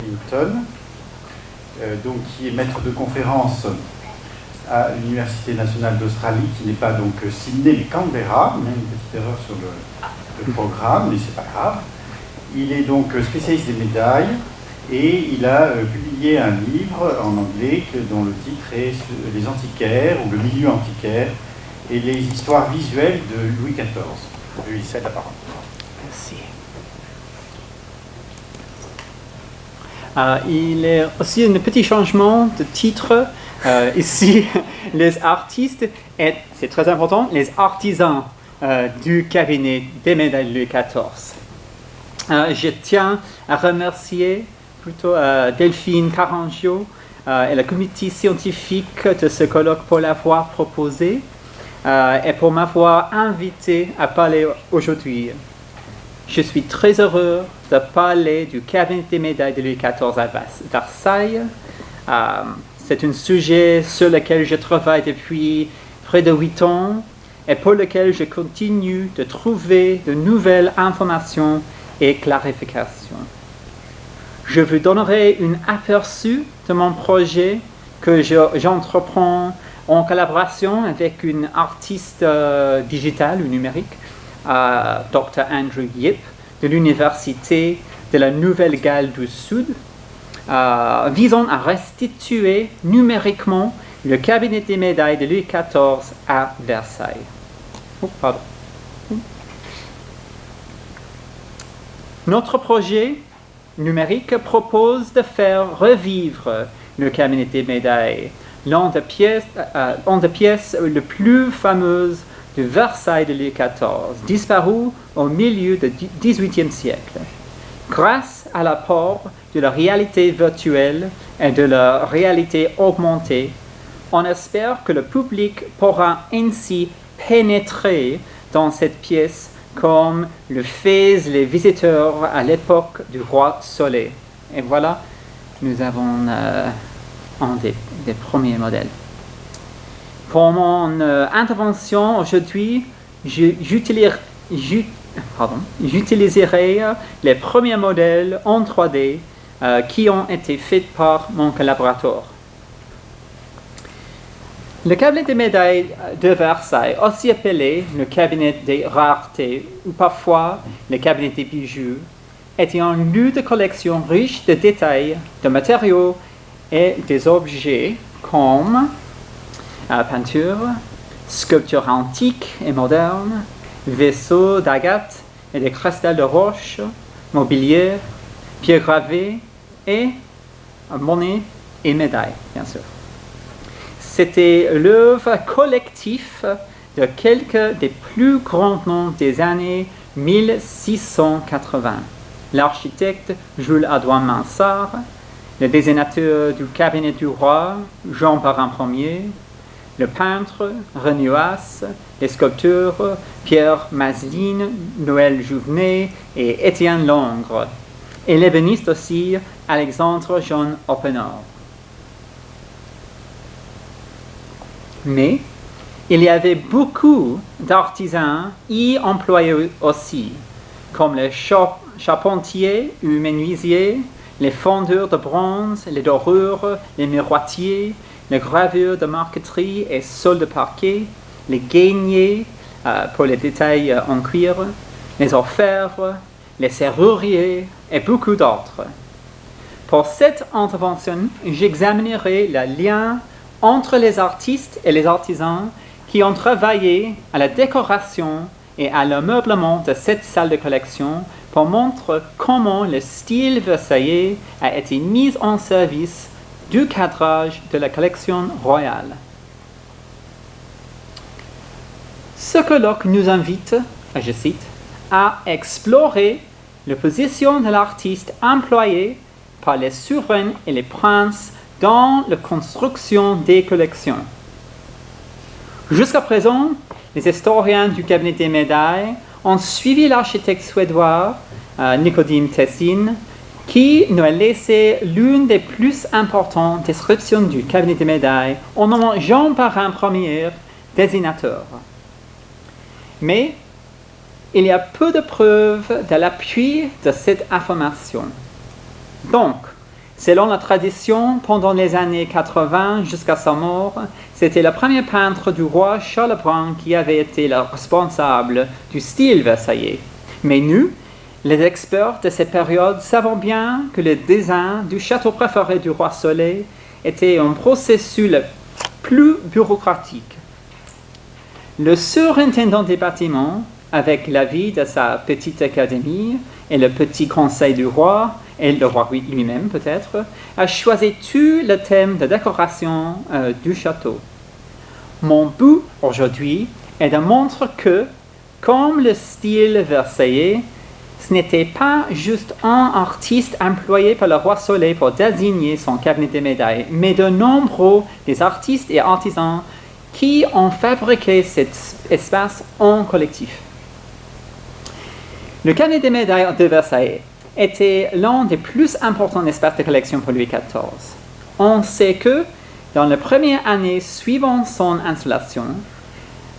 Clinton, donc, qui est maître de conférence à l'Université nationale d'Australie, qui n'est pas donc Sydney, mais Canberra. Il y a une petite erreur sur le programme, mais c'est pas grave. Il est donc spécialiste des médailles et il a publié un livre en anglais dont le titre est Les antiquaires ou le milieu antiquaire et les histoires visuelles de Louis XIV. Je lui cède la parole. Merci. Il y a aussi un petit changement de titre. Ici, les artistes, et c'est très important, les artisans du cabinet des médailles Louis XIV. Je tiens à remercier plutôt Delphine Carangio et le comité scientifique de ce colloque pour l'avoir proposé et pour m'avoir invité à parler aujourd'hui. Je suis très heureux de parler du cabinet des médailles de Louis XIV à Versailles. C'est un sujet sur lequel je travaille depuis près de 8 ans et pour lequel je continue de trouver de nouvelles informations et clarifications. Je vous donnerai un aperçu de mon projet que j'entreprends en collaboration avec une artiste digitale ou numérique, Dr. Andrew Yip, de l'Université de la Nouvelle-Galles du Sud, visant à restituer numériquement le cabinet des médailles de Louis XIV à Versailles. Notre projet numérique propose de faire revivre le cabinet des médailles, l'une des pièces les plus fameuses de Versailles de Louis XIV, disparue au milieu du XVIIIe siècle. Grâce à l'apport de la réalité virtuelle et de la réalité augmentée, on espère que le public pourra ainsi pénétrer dans cette pièce comme le faisaient les visiteurs à l'époque du roi Soleil. Et voilà, nous avons un des premiers modèles. Pour mon intervention aujourd'hui, j'utiliserai les premiers modèles en 3D qui ont été faits par mon collaborateur. Le cabinet des médailles de Versailles, aussi appelé le cabinet des raretés ou parfois le cabinet des bijoux, est un lieu de collection riche de détails, de matériaux et des objets comme peinture, sculptures antiques et modernes, vaisseaux d'agate et de cristal de roche, mobilier, pierres gravées et monnaies et médailles, bien sûr. C'était l'œuvre collective de quelques des plus grands noms des années 1680. L'architecte Jules-Audouin Mansart, le dessinateur du cabinet du roi Jean Parent Ier, le peintre Renoir, les sculpteurs Pierre Mazeline, Noël Jouvenet et Étienne Langres, et l'ébéniste aussi Alexandre Jean Oppenau. Mais il y avait beaucoup d'artisans y employés aussi, comme les charpentiers ou menuisiers, les fondeurs de bronze, les doreurs, les miroitiers, les graveurs de marqueterie et sols de parquet, les gainiers pour les détails en cuir, les orfèvres, les serruriers et beaucoup d'autres. Pour cette intervention, j'examinerai le lien entre les artistes et les artisans qui ont travaillé à la décoration et à l'ameublement de cette salle de collection pour montrer comment le style versaillais a été mis en service du cadrage de la collection royale. Ce colloque nous invite, je cite, à explorer la position de l'artiste employé par les souverains et les princes dans la construction des collections. Jusqu'à présent, les historiens du cabinet des médailles ont suivi l'architecte suédois Nicodème Tessin, qui nous a laissé l'une des plus importantes descriptions du cabinet des médailles en nommant Jean Parent Ier dessinateur. Mais il y a peu de preuves de l'appui de cette affirmation. Donc, Selon la tradition, pendant les années 80 jusqu'à sa mort, c'était le premier peintre du roi Charles Brun qui avait été le responsable du style versaillais. Mais nous, les experts de cette période, savons bien que le design du château préféré du roi Soleil était un processus le plus bureaucratique. Le surintendant des bâtiments, avec l'avis de sa petite académie et le petit conseil du roi, et le roi lui-même peut-être, a choisi tout le thème de décoration du château. Mon but aujourd'hui est de montrer que, comme le style versaillais, ce n'était pas juste un artiste employé par le roi Soleil pour désigner son cabinet de médailles, mais de nombreux des artistes et artisans qui ont fabriqué cet espace en collectif. Le cabinet des médailles de Versailles était l'un des plus importants espaces de collection pour Louis XIV. On sait que, dans les premières années suivant son installation,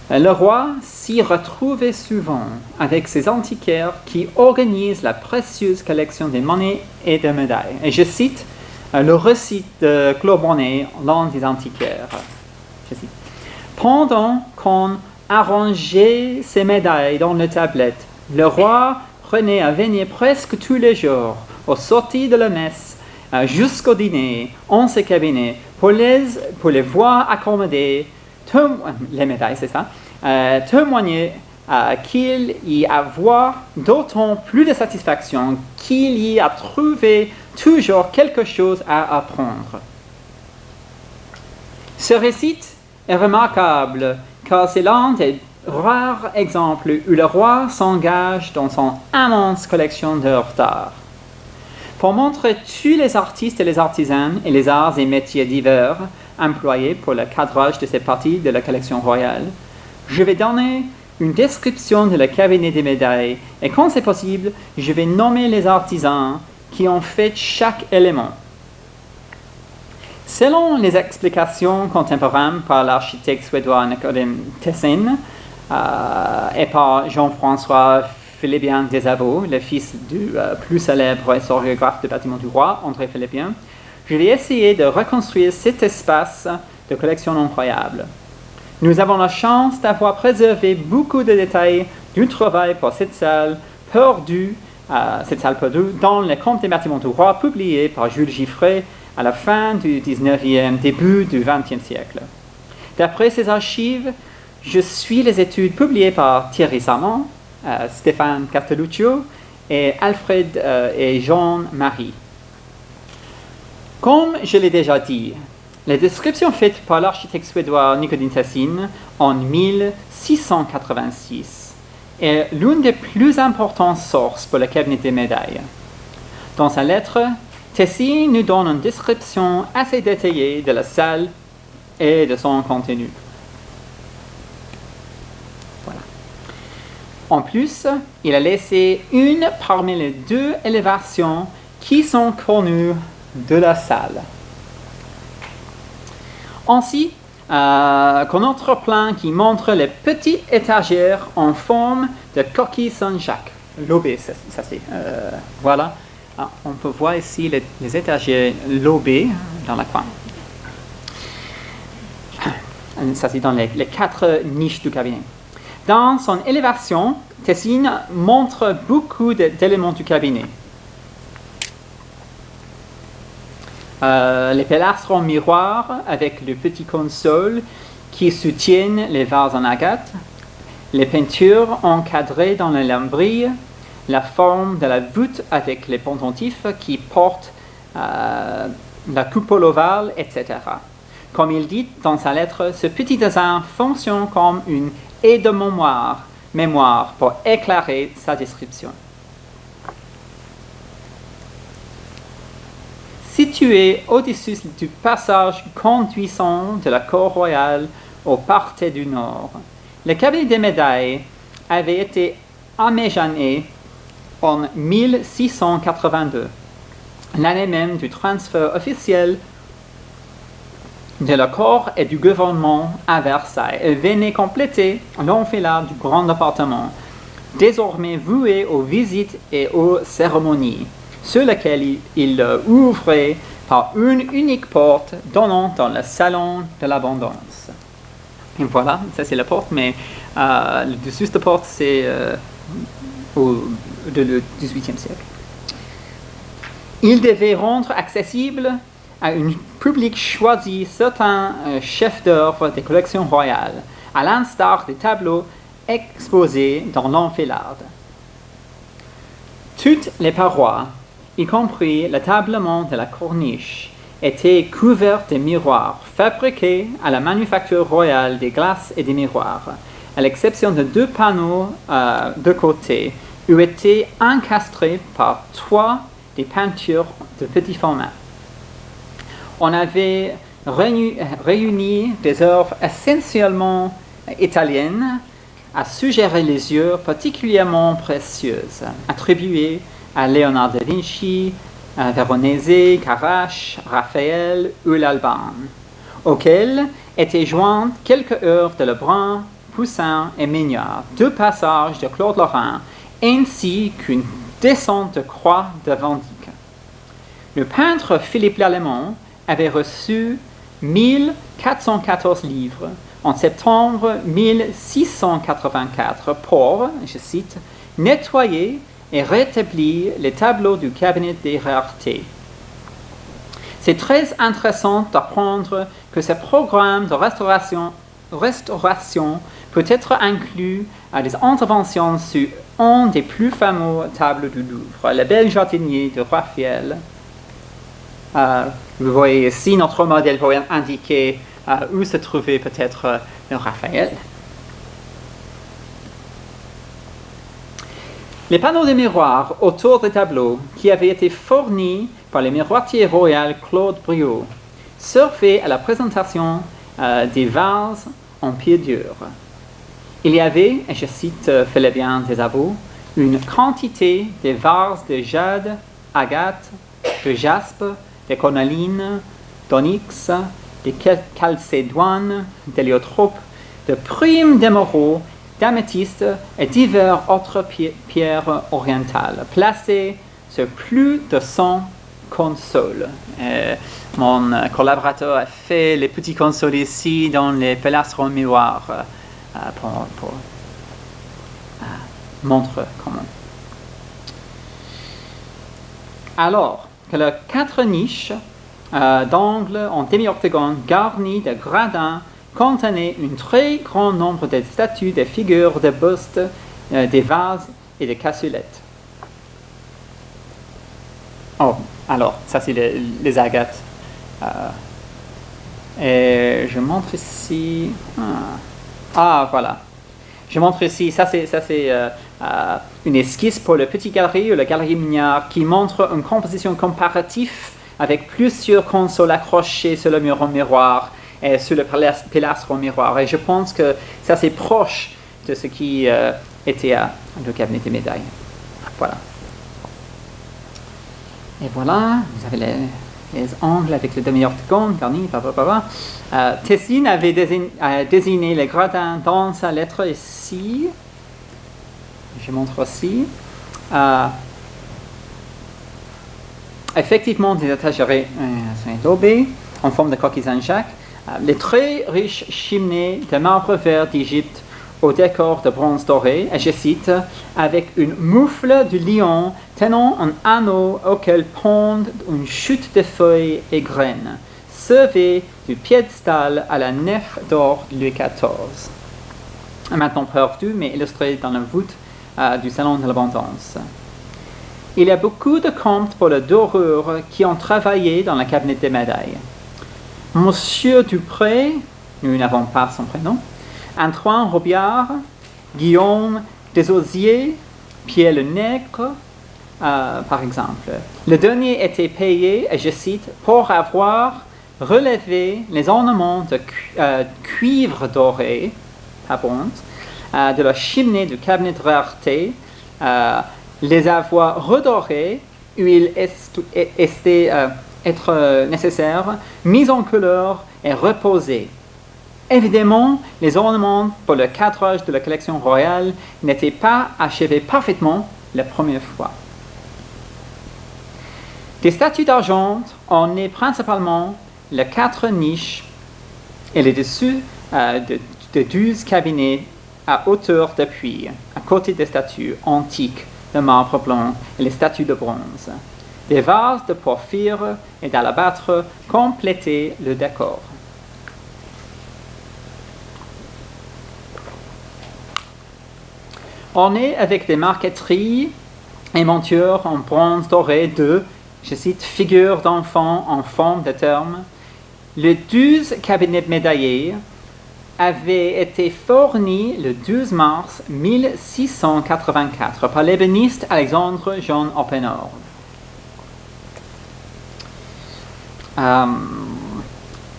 le roi s'y retrouvait souvent avec ses antiquaires qui organisent la précieuse collection des monnaies et de médailles. Et je cite le récit de Claude Monet, l'un des antiquaires. Je cite. « Pendant qu'on arrangeait ces médailles dans les tablettes, le roi prenait à venir presque tous les jours, aux sorties de la messe, jusqu'au dîner, en ses cabinets, pour les voir accommoder, les médailles, c'est ça, témoigner qu'il y avait d'autant plus de satisfaction qu'il y a trouvé toujours quelque chose à apprendre. Ce récit est remarquable car c'est l'un des rares exemples où le roi s'engage dans son immense collection d'œuvres d'art. Pour montrer tous les artistes et les artisans et les arts et métiers divers employés pour le cadrage de cette partie de la collection royale, je vais donner une description de le cabinet des médailles et quand c'est possible, je vais nommer les artisans qui ont fait chaque élément. Selon les explications contemporaines par l'architecte suédois Nicodème Tessin et par Jean-François Philippien Desavaux, le fils du plus célèbre historiographe du bâtiment du roi, André Philippien, je vais essayer de reconstruire cet espace de collection incroyable. Nous avons la chance d'avoir préservé beaucoup de détails du travail pour cette salle perdue dans le Compte des bâtiments du roi publié par Jules Giffray à la fin du 19e, début du 20e siècle. D'après ces archives, je suis les études publiées par Thierry Salmon, Stéphane Castelluccio et Alfred et Jean-Marie. Comme je l'ai déjà dit, la description faite par l'architecte suédois Nicodème Tessin en 1686 est l'une des plus importantes sources pour le cabinet des médailles. Dans sa lettre, Tessin nous donne une description assez détaillée de la salle et de son contenu. Voilà. En plus, il a laissé une parmi les deux élévations qui sont connues de la salle. Ainsi, qu'un autre plan qui montre les petites étagères en forme de coquille Saint-Jacques. Lobées, ça c'est. Voilà. On peut voir ici les étagères lobées dans la coin. Ça c'est dans les 4 niches du cabinet. Dans son élévation, Tessin montre beaucoup d'éléments du cabinet. Les pilastres en miroir avec le petit console qui soutiennent les vases en agate, les peintures encadrées dans les lambris, la forme de la voûte avec les pendentifs qui portent la coupole ovale, etc. Comme il dit dans sa lettre, ce petit dessin fonctionne comme une aide de mémoire pour éclairer sa description. Situé au-dessus du passage conduisant de la cour royale au parterre du Nord, le cabinet des médailles avait été aménagé en 1682, l'année même du transfert officiel de la cour et du gouvernement à Versailles. Elle venait compléter l'enfilade du grand appartement, désormais voué aux visites et aux cérémonies. sur lequel il ouvrait par une unique porte donnant dans le salon de l'abondance. Et voilà, ça c'est la porte, mais le dessus de la porte c'est le XVIIIe siècle. Il devait rendre accessible à un public choisi certains chefs d'œuvre des collections royales, à l'instar des tableaux exposés dans l'amphilade. Toutes les parois, y compris l'atablement de la corniche, étaient couvertes de miroirs fabriqués à la manufacture royale des glaces et des miroirs, à l'exception de 2 panneaux de côté, où étaient encastrés par 3 des peintures de petit format. On avait réuni des œuvres essentiellement italiennes à suggérer les yeux particulièrement précieuses, attribuées à Léonard de Vinci, Veronese, Carrache, Raphaël ou l'Alban, auxquelles étaient jointes quelques œuvres de Lebrun, Poussin et Mignard, 2 passages de Claude Lorrain, ainsi qu'une descente de croix de Van Dyck. Le peintre Philippe Lallemand avait reçu 1414 livres en septembre 1684 pour, je cite, « nettoyer et rétablir les tableaux du cabinet des raretés ». C'est très intéressant d'apprendre que ce programme de restauration peut être inclus à des interventions sur un des plus fameux tableaux du Louvre, le Bel Jardinier de Raphaël. Vous voyez ici notre modèle pour indiquer où se trouvait peut-être le Raphaël. Les panneaux de miroirs autour des tableaux, qui avaient été fournis par le miroitier royal Claude Briot, servaient à la présentation des vases en pierre dure. Il y avait, et je cite Philibien des Avaux, une quantité de vases de jade, agate, de jaspe, de cornaline, d'onyx, de chalcédoine, d'héliotrope, de primes d'émeraude, d'améthyste et divers autres pierres orientales, placées sur plus de 100 consoles. Mon collaborateur a fait les petits consoles ici dans les pilastres miroirs pour montrer comment. Alors que les 4 niches d'angle en demi-octogone garnies de gradins contenaient un très grand nombre de statues, de figures, de bustes, des vases et de cassolettes. Oh, alors, ça c'est les agates. Et je montre ici... voilà. Je montre ici, ça c'est une esquisse pour le petit galerie ou la galerie Mignard qui montre une composition comparative avec plusieurs consoles accrochées sur le mur en miroir et sur le pilastre en miroir. Et je pense que ça c'est proche de ce qui était le cabinet des médailles. Voilà. Et voilà, vous avez les angles avec le demi-octogone garni, Tessine avait désigné les gradins dans sa lettre ici. Je montre aussi. Effectivement, des étagères sont lobées en forme de coquille Saint-Jacques. Les très riches cheminées de marbre vert d'Égypte au décor de bronze doré, et je cite, avec une moufle du lion tenant un anneau auquel pondent une chute de feuilles et graines, servait du piédestal à la nef d'or de Louis XIV. Maintenant perdu, mais illustré dans la voûte du Salon de l'Abondance. Il y a beaucoup de comtes pour la dorure qui ont travaillé dans le cabinet des médailles. Monsieur Dupré, nous n'avons pas son prénom, Antoine Robillard, Guillaume Desosiers, Pierre Le Nègre, par exemple. Le dernier était payé, et je cite, pour avoir relevé les ornements de cuivre doré, de la cheminée du cabinet de rareté, les avoir redorés où il était être nécessaire, mis en couleur et reposés. Évidemment, les ornements pour le cadrage de la collection royale n'étaient pas achevés parfaitement la première fois. Des statues d'argent ornaient principalement les 4 niches et les dessus de 12 cabinets à hauteur d'appui, à côté des statues antiques de marbre blanc et les statues de bronze. Des vases de porphyre et d'alabâtre complétaient le décor. Ornés avec des marqueteries et montures en bronze doré de, je cite, figures d'enfants en forme de terme, les 12 cabinets médaillés avaient été fournis le 12 mars 1684 par l'ébéniste Alexandre Jean Oppenor.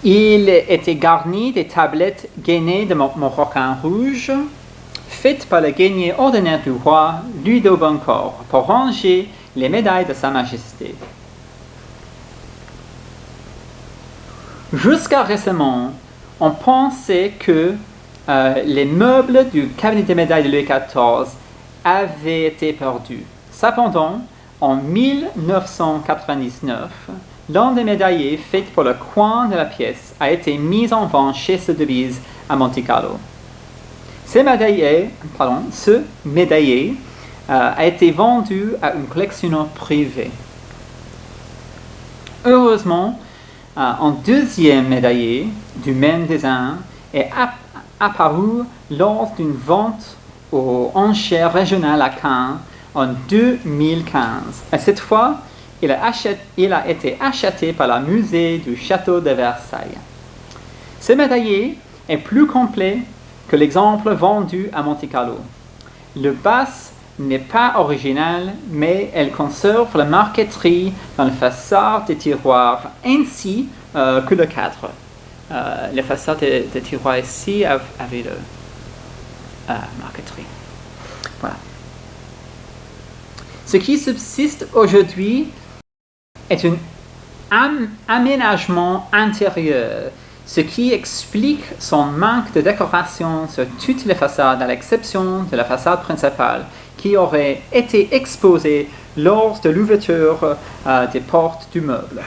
Il était garni des tablettes gainées de Moroccan rouge, faites par le gainier ordinaire du roi Louis de Boncoeur pour ranger les médailles de Sa Majesté. Jusqu'à récemment, on pensait que les meubles du cabinet des médailles de Louis XIV avaient été perdus. Cependant, en 1999, l'un des médaillés fait pour le coin de la pièce a été mis en vente chez Sotheby's à Monte-Carlo. Ce médaillé a été vendu à un collectionneur privé. Heureusement, un deuxième médaillé du même design est apparu lors d'une vente aux enchères régionales à Cannes en 2015. Et cette fois, il a été acheté par le musée du château de Versailles. Ce médaillé est plus complet que l'exemple vendu à Monte-Carlo. Le base n'est pas original, mais elle conserve la marqueterie dans la façade des tiroirs ainsi que le cadre. La façade des tiroirs ici avait la marqueterie. Voilà. Ce qui subsiste aujourd'hui est un aménagement intérieur, ce qui explique son manque de décoration sur toutes les façades, à l'exception de la façade principale, qui aurait été exposée lors de l'ouverture des portes du meuble.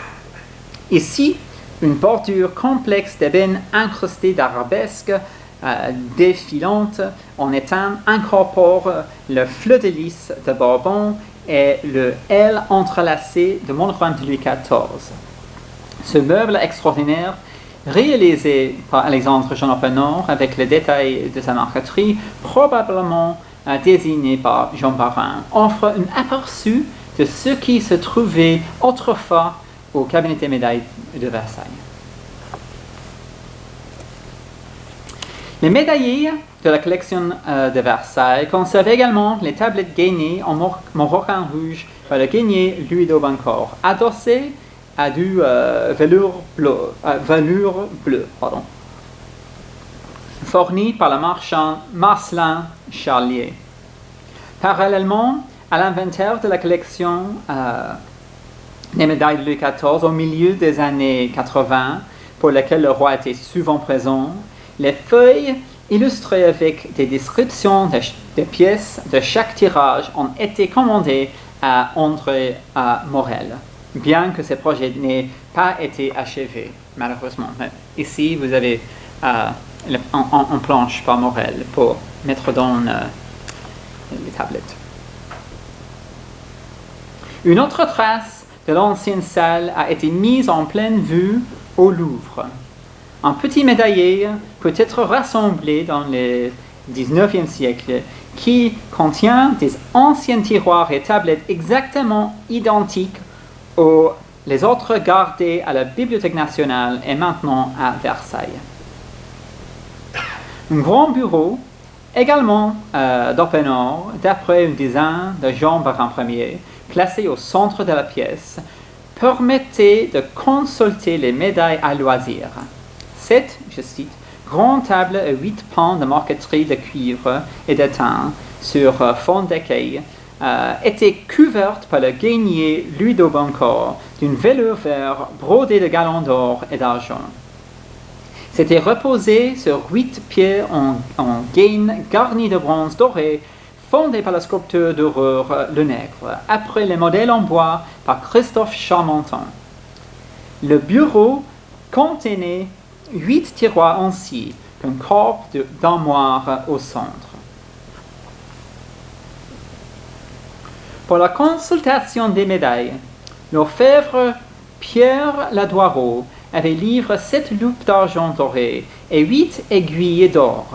Ici, une bordure complexe d'ébène incrustée d'arabesques défilantes en étain incorpore le fleur de lys de Bourbon et le L entrelacé de monogramme de Louis XIV. Ce meuble extraordinaire, réalisé par Alexandre Jean Oppenor avec les détails de sa marqueterie, probablement désigné par Jean Barin, offre un aperçu de ce qui se trouvait autrefois au cabinet des médailles de Versailles. Les médaillés de la collection de Versailles conservent également les tablettes gainées en Moroccan rouge par le gainier Louis de Boncoeur, adossées à du velours bleu, fourni par le marchand Marcelin Charlier. Parallèlement à l'inventaire de la collection des médailles de Louis XIV au milieu des années 80, pour lesquelles le roi était souvent présent, les feuilles illustrées avec des descriptions des pièces de chaque tirage ont été commandées à André Morel, bien que ce projet n'ait pas été achevé, malheureusement. Ici, vous avez en planche par Morel pour mettre dans les tablettes. Une autre trace de l'ancienne salle a été mise en pleine vue au Louvre. Un petit médaillé peut être rassemblé dans le XIXe siècle qui contient des anciens tiroirs et tablettes exactement identiques aux les autres gardés à la Bibliothèque nationale et maintenant à Versailles. Un grand bureau, également d'Oppenor, d'après un design de Jean Barin Ier, placé au centre de la pièce, permettait de consulter les médailles à loisir. Cette, je cite, grande table à 8 pans de marqueterie de cuivre et d'étain sur fond d'écaille était couverte par le gainier Louis de Boncoeur d'une velours vert brodée de galons d'or et d'argent. C'était reposé sur 8 pieds en gaine garnis de bronze doré, fondé par le sculpteur d'horreur Le Nègre, après les modèles en bois par Christophe Charmentin. Le bureau contenait 8 tiroirs en scie, qu'un corps d'armoire au centre. Pour la consultation des médailles, l'orfèvre Pierre Ladoireau avait livré 7 loupes d'argent doré et 8 aiguilles d'or.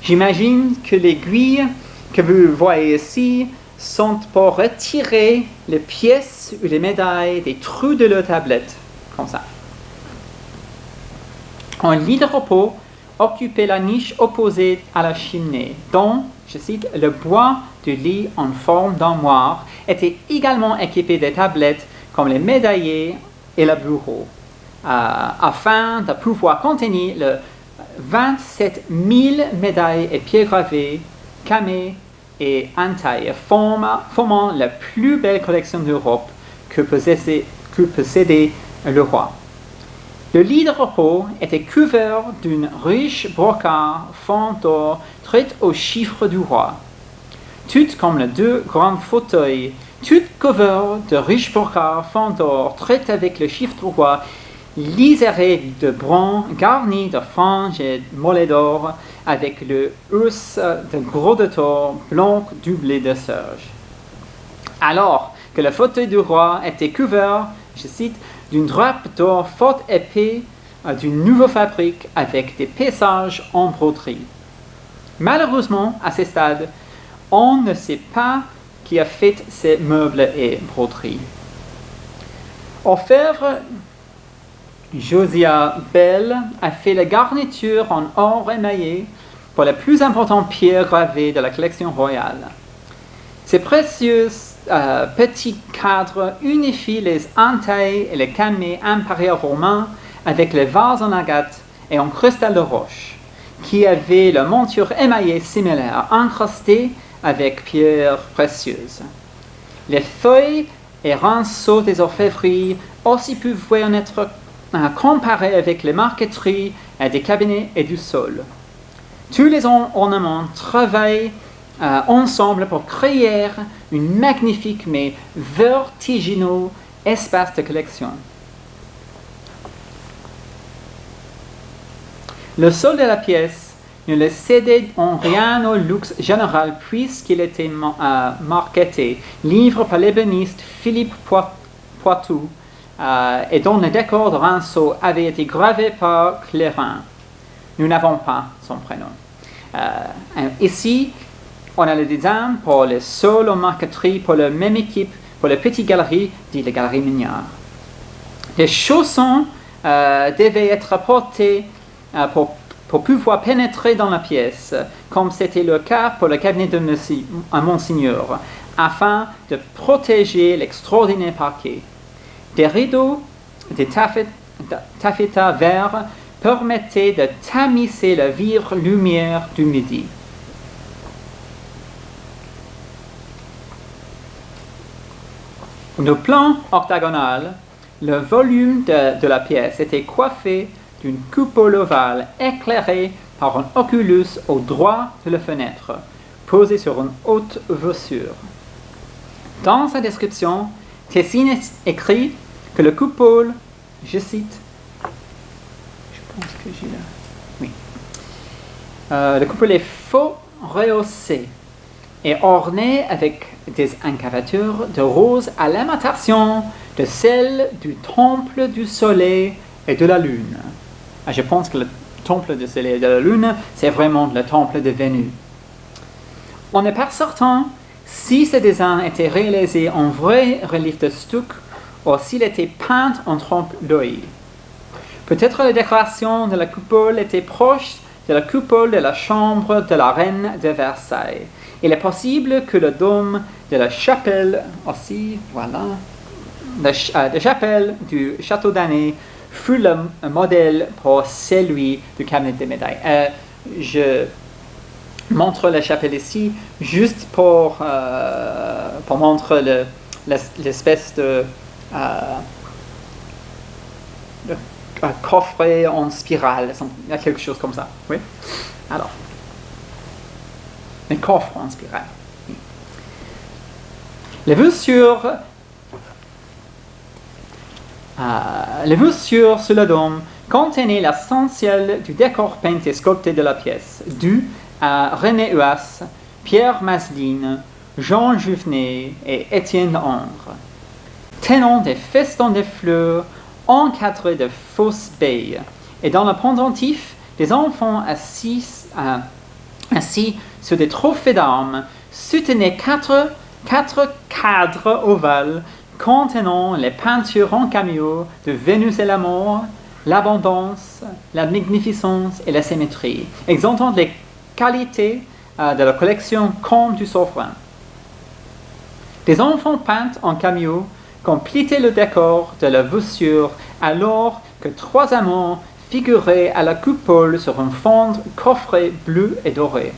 J'imagine que les aiguilles que vous voyez ici sont pour retirer les pièces ou les médailles des trous de la tablette, comme ça. Un lit de repos occupait la niche opposée à la cheminée, dont, je cite, le bois du lit en forme d'armoire était également équipé de tablettes comme les médaillés et le bureau, afin de pouvoir contenir les 27 000 médailles et pieds gravés, camées et entailles, formant la plus belle collection d'Europe que possédait le roi. Le lit de repos était couvert d'une riche brocart fond d'or traite aux chiffres du roi. Tout comme les 2 grands fauteuils, tout couvert de riches brocarts fond d'or traite avec le chiffre du roi, liseré de bronze garni de franges et de mollets d'or, avec le housse de gros de taureau blanc doublé de serge. Alors que le fauteuil du roi était couvert, je cite, d'une drape d'or fort épais d'une nouvelle fabrique avec des payssages en broderie. Malheureusement, à ce stade, on ne sait pas qui a fait ces meubles et broderies. Orfèvre Josiah Bell a fait la garniture en or émaillé pour les plus importantes pierres gravées de la collection royale. Ces précieux petits cadres unifient les entailles et les camées impériaux romains avec les vases en agate et en cristal de roche, qui avaient la monture émaillée similaire, incrustée avec pierres précieuses. Les feuilles et rinceaux des orfèvreries aussi pouvaient en être comparés avec les marqueteries des cabinets et du sol. Tous les ornements travaillent ensemble pour créer un magnifique mais vertigineux espace de collection. Le sol de la pièce ne le cédait en rien au luxe général puisqu'il était marqueté, livre par l'ébéniste Philippe Poitou, et dont le décor de rinceaux avait été gravé par Clérin. Nous n'avons pas son prénom. Ici, on a le design pour le sol en marqueterie pour la même équipe, pour la petite galerie, dit la galerie Mignard. Les chaussons devaient être portés pour pouvoir pénétrer dans la pièce, comme c'était le cas pour le cabinet de Monseigneur, afin de protéger l'extraordinaire parquet. Des rideaux, des taffetas verts permettaient de tamiser la vive lumière du midi. Au plan octagonal, le volume de la pièce était coiffé d'une coupole ovale éclairée par un oculus au droit de la fenêtre, posé sur une haute voussure. Dans sa description, Tessine écrit que le coupole, je cite, je pense que j'ai là, oui, le coupole est faux rehaussé et orné avec des incrustations de rose à l'imitation de celle du temple du soleil et de la lune. Je pense que le temple du soleil et de la lune, c'est vraiment le temple de Vénus. On n'est pas certain si ce dessin était réalisé en vrai relief de stuc ou s'il était peint en trompe-l'œil. Peut-être la décoration de la coupole était proche de la coupole de la chambre de la reine de Versailles. Il est possible que le dôme de la chapelle aussi, voilà, la chapelle du château d'Année fut le modèle pour celui du cabinet des médailles. Je montre la chapelle ici juste pour montrer l'espèce de coffret en spirale. Il y a quelque chose comme ça. Oui. Alors, un coffre en spirale. Les voussures sur le dôme contenaient l'essentiel du décor peint et sculpté de la pièce, dû à René Huas, Pierre Masline, Jean Juvenet et Étienne Angre, tenant des festons de fleurs encadrés de fausses baies, et dans le pendentif, des enfants assis sur des trophées d'armes soutenaient quatre cadres ovales contenant les peintures en cameo de Vénus et la mort, l'abondance, la magnificence et la symétrie, exaltant les qualités de la collection comme du souverain. Des enfants peints en cameo complétaient le décor de la voussure, alors que 3 amants figuraient à la coupole sur un fond coffret bleu et doré.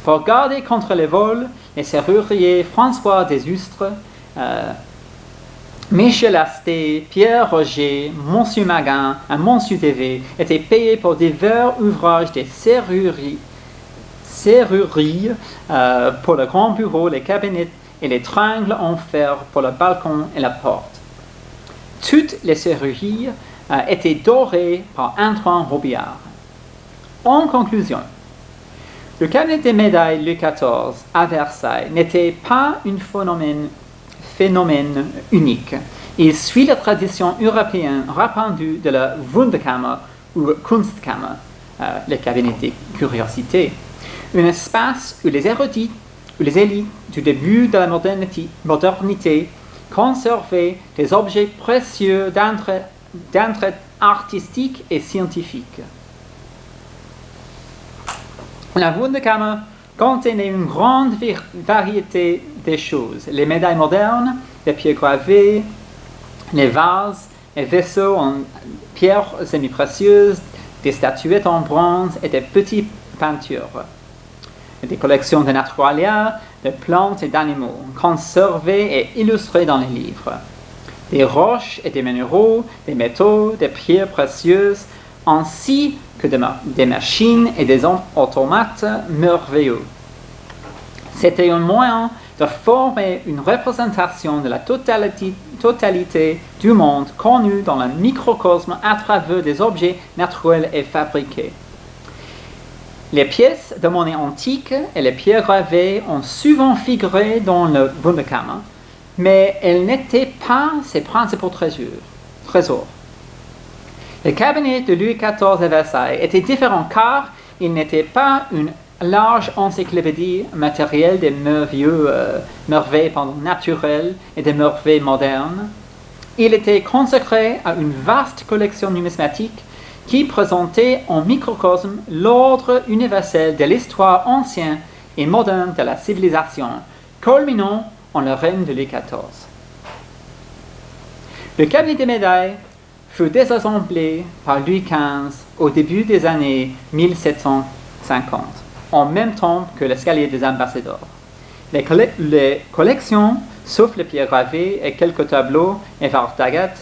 Pour garder contre les vols, les serruriers François Desustres, Michel Asté, Pierre Roger, Monsieur Maguin et Monsieur Devé étaient payés pour divers ouvrages de serrurerie pour le grand bureau, les cabinets et les tringles en fer pour le balcon et la porte. Toutes les serrureries étaient dorées par Antoine Robillard. En conclusion, le cabinet des médailles Louis XIV à Versailles n'était pas un phénomène unique. Il suit la tradition européenne répandue de la Wunderkammer ou Kunstkammer, le cabinet des curiosités, un espace où les érudits ou les élites du début de la modernité conservaient des objets précieux d'intérêt artistique et scientifique. La Wunderkammer contenait une grande variété de choses. Les médailles modernes, les pierres gravées, les vases et vaisseaux en pierres semi-précieuses, des statuettes en bronze et des petites peintures. Des collections de naturalia, de plantes et d'animaux, conservées et illustrées dans les livres. Des roches et des minéraux, des métaux, des pierres précieuses, ainsi que des machines et des automates merveilleux. C'était un moyen de former une représentation de la totalité du monde connu dans le microcosme à travers des objets naturels et fabriqués. Les pièces de monnaie antique et les pierres gravées ont souvent figuré dans le Wunderkammer, mais elles n'étaient pas ses principaux trésors. Le cabinet de Louis XIV à Versailles était différent car il n'était pas une large encyclopédie matérielle des merveilles naturelles et des merveilles modernes. Il était consacré à une vaste collection numismatique qui présentait en microcosme l'ordre universel de l'histoire ancienne et moderne de la civilisation, culminant en le règne de Louis XIV. Le cabinet des médailles fut désassemblé par Louis XV au début des années 1750, en même temps que l'escalier des ambassadeurs. Les collections, sauf les pierres gravées et quelques tableaux et vases d'agate,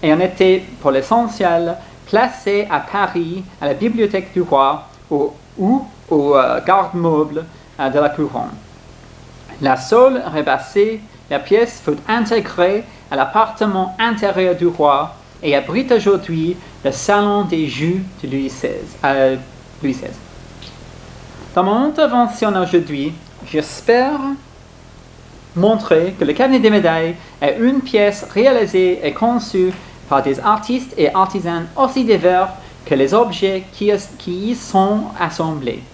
en étaient pour l'essentiel placées à Paris, à la bibliothèque du roi ou au garde-meuble de la couronne. La seule rebassée, la pièce fut intégrée à l'appartement intérieur du roi et abrite aujourd'hui le salon des jus de Louis XVI. Dans mon intervention aujourd'hui, j'espère montrer que le cabinet des médailles est une pièce réalisée et conçue par des artistes et artisans aussi divers que les objets qui y sont assemblés.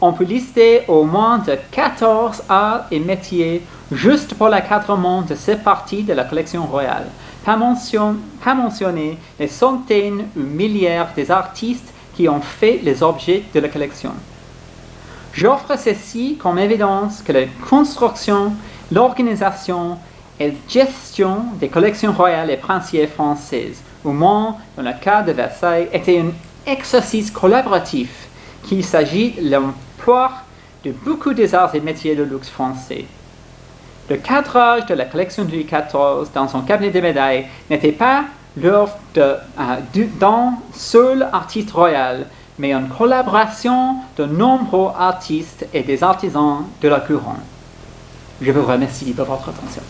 On peut lister au moins de 14 arts et métiers juste pour l'encadrement de ces parties de la collection royale, pas mentionner les centaines ou milliers des artistes qui ont fait les objets de la collection. J'offre ceci comme évidence que la construction, l'organisation et gestion des collections royales et princières françaises, au moins dans le cas de Versailles, était un exercice collaboratif qu'il s'agit de l'emploi de beaucoup des arts et métiers de luxe français. Le cadrage de la collection de Louis XIV dans son cabinet de médailles n'était pas l'œuvre d'un seul artiste royal, mais une collaboration de nombreux artistes et des artisans de la couronne. Je vous remercie de votre attention.